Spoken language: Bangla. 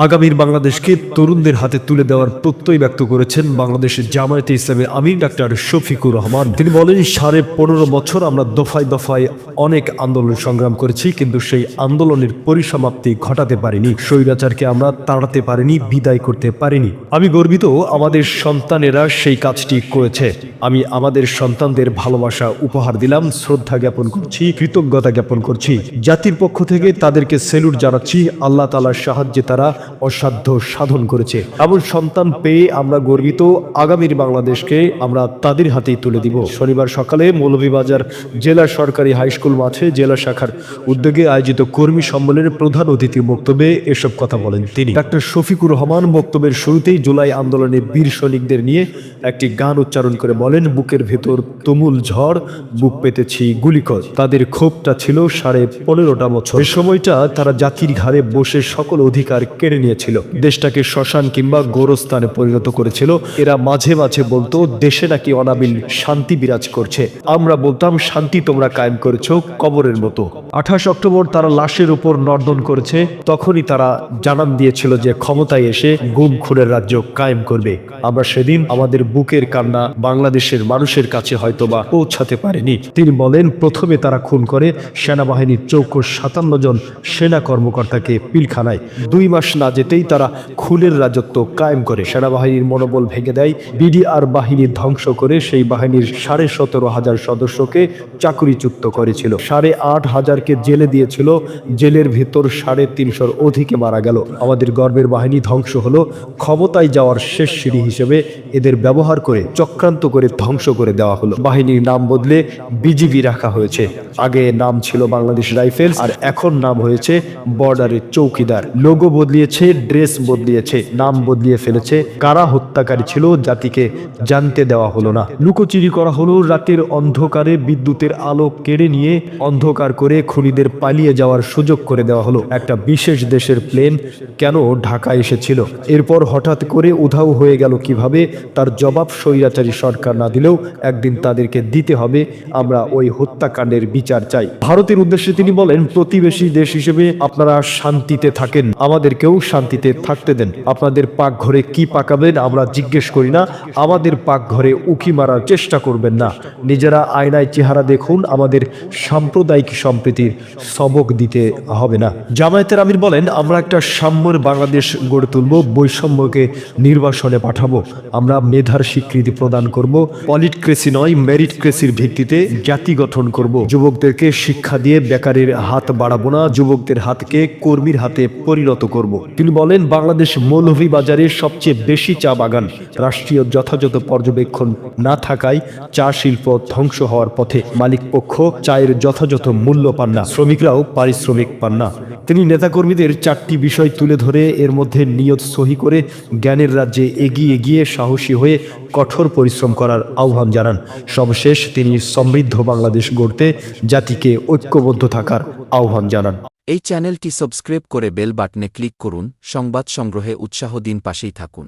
আগামীর বাংলাদেশকে তরুণদের হাতে তুলে দেওয়ার প্রত্যয় ব্যক্ত করেছেন বাংলাদেশের জামায়াতে ইসলামের আমির ডাক্তার শফিকুর রহমান। তিনি বলেন, 15.5 বছর আমরা দফায় দফায় অনেক আন্দোলন সংগ্রাম করেছি, কিন্তু সেই আন্দোলনের পরিসমাপ্তি ঘটাতে পারিনি। স্বৈরাচারকে আমরা তাড়াতে পারিনি, বিদায় করতে পারিনি। আমি গর্বিত আমাদের সন্তানেরা সেই কাজটি করেছে। আমি আমাদের সন্তানদের ভালোবাসা উপহার দিলাম, শ্রদ্ধা জ্ঞাপন করছি, কৃতজ্ঞতা জ্ঞাপন করছি। জাতির পক্ষ থেকে তাদেরকে সেলুট জানাচ্ছি। আল্লাহ তাআলার সাহায্যে তারা অসাধ্য সাধন করেছে। এমন সন্তান পেয়ে আমরা গর্বিত। আগামীর বাংলাদেশকে আমরা তাদের হাতেই তুলে দিব। শনিবার সকালে মৌলভীবাজার জেলা সরকারি হাইস্কুল মাঠে জেলা শাখার উদ্যোগে আয়োজিত কর্মী সম্মেলনের প্রধান অতিথির বক্তব্যে এসব কথা বলেন তিনি। ডাক্তার শফিকুর রহমান বক্তব্যের শুরুতেই জুলাই আন্দোলনে বীর সৈনিকদের নিয়ে একটি গান উচ্চারণ করে বলেন, বুকের ভেতর তুমুল ঝড়, বুক পেতেছি গুলিকর। তাদের ক্ষোভটা ছিল 15.5 বছর। এই সময়টা তারা জাতির ঘাড়ে বসে সকল অধিকার কেড়ে নিয়েছিল, দেশটাকে শ্মশান কিংবা গোরস্থানে পরিণত করেছিল। এরা মাঝে মাঝে বলতো দেশে নাকি অনাবিল শান্তি বিরাজ করছে। আমরা বলতাম শান্তি তোমরা কায়েম করেছো কবরের মতো। 28 অক্টোবর তারা লাশের উপর নর্দন করেছে। তখনই তারা জানান দিয়েছিল যে ক্ষমতায় এসে গুম খুনের রাজ্য কায়েম করবে। আমরা সেদিন আমাদের বুকের কান্না বাংলাদেশের মানুষের কাছে হয়তোবা পৌঁছাতে পারেনি। তিনি বলেন, প্রথমে তারা খুন করে সেনাবাহিনীর 57 জন সেনা কর্মকর্তাকে পিলখানায়। 2 মাস না যেতেই তারা খুনের রাজত্ব কায়েম করে সেনাবাহিনীর মনোবল ভেঙে দেয়। বিডিআর বাহিনী ধ্বংস করে সেই বাহিনীর 17,500 সদস্যকে চাকরিচ্যুত করেছিল। 8,500কে জেলে দিয়েছিল। জেলের ভেতর 350 অধিকে মারা গেল। আমাদের গর্বের বাহিনী ধ্বংস হলো। ক্ষমতায় যাওয়ার শেষ সিঁড়ি হিসেবে এদের ব্যবহার করে চক্রান্ত করে ধ্বংস করে দেওয়া হলো। বাহিনীর নাম বদলে বিজিবি রাখা হয়েছে। আগে নাম ছিল বাংলাদেশ রাইফেলস, আর এখন নাম হয়েছে বর্ডারের চৌকিদার। লোগো বদলিয়েছে, ড্রেস বদলিয়েছে, নাম বদলিয়ে ফেলেছে। কারা হত্যাকারী ছিল জাতিকে জানতে দেওয়া হলো না। লুকোচুরি করা হলো। রাতের অন্ধকারে বিদ্যুতের আলো কেড়ে নিয়ে অন্ধকার করে খুনিদের পালিয়ে যাওয়ার সুযোগ করে দেওয়া হলো। একটা বিশেষ দেশের প্লেন কেন ঢাকায় এসেছিল, এরপর হঠাৎ করে উধাও হয়ে গেল কিভাবে, তার জবাব স্বৈরাচারী সরকার না দিলেও একদিন তাদেরকে দিতে হবে। আমরা ওই হত্যাকাণ্ডের বিচার চাই। ভারতের উদ্দেশ্যে তিনি বলেন, প্রতিবেশী দেশ হিসেবে আপনারা শান্তিতে থাকেন, আমাদেরকেও শান্তিতে থাকতে দেন। আপনাদের পাকঘরে কি পাকাবেন আমরা জিজ্ঞেস করি না। আমাদের পাকঘরে উকি মারার চেষ্টা করবেন না। নিজেরা আয়নায় চেহারা দেখুন। আমাদের সাম্প্রদায়িক সম্প্রীতির সবক দিতে হবে না। জামায়াতের আমির বলেন, আমরা একটা সাম্যের বাংলাদেশ গড়ে তুলব, বৈষম্যকে নির্বাসনে পাঠাবো। আমরা মেধার স্বীকৃতি প্রদান করব, পলিটক্রেসি নয় মেরিটক্রেসির ভিত্তিতে জাতি গঠন করব। যুবকদেরকে শিক্ষা দিয়ে বেকারের হাত বাড়াবো না, যুবকদের হাতকে কর্মীর হাতে পরিণত করব। তিনি বলেন, বাংলাদেশ মৌলভীবাজারে সবচেয়ে বেশি চা বাগান। রাষ্ট্রীয় যথাযথ পর্যবেক্ষণ না থাকায় চা শিল্প ধ্বংস হওয়ার পথে। মালিক পক্ষ চায়ের যথাযথ মূল্য পান না, শ্রমিকরাও পারিশ্রমিক পান না। তিনি নেতাকর্মীদের 4টি বিষয় তুলে ধরে এর মধ্যে নিয়ত সহি করে জ্ঞানের রাজ্যে এগিয়ে গিয়ে সাহসী হয়ে কঠোর পরিশ্রম করার আহ্বান জানান। সর্বশেষ তিনি সমৃদ্ধ বাংলাদেশ গড়তে জাতিকে ঐক্যবদ্ধ থাকার আহ্বান জানান। এই চ্যানেলটি সাবস্ক্রাইব করে বেল বাটনে ক্লিক করুন। সংবাদ সংগ্রহে উৎসাহ দিন, পাশেই থাকুন।